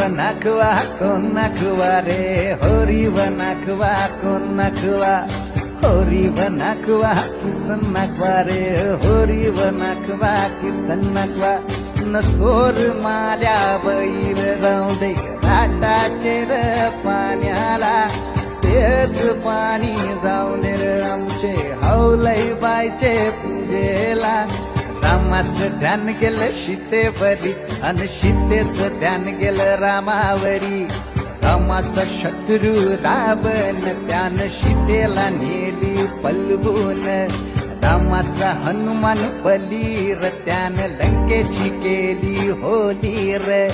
नाखवा कोण नाखवा रे होरी नाखवा कोण नाखवा होरी नाखवा किसन नाखवा रे होरी नाखवा किसन नाखवा नसोर माल्या बैल जाऊ दे घाटाचे र पाण्याला तेच पाणी जाऊन रे आमचे हौलई बायचे पूजेला रामाचं ध्यान गेलं सीतेवरी आणि सीतेचं ध्यान गेलं रामावरी रामाचा शत्रू रावण त्यानं सीतेला नेली पलवून रामाचा हनुमान बलीर त्यानं लंकेची केली होली रे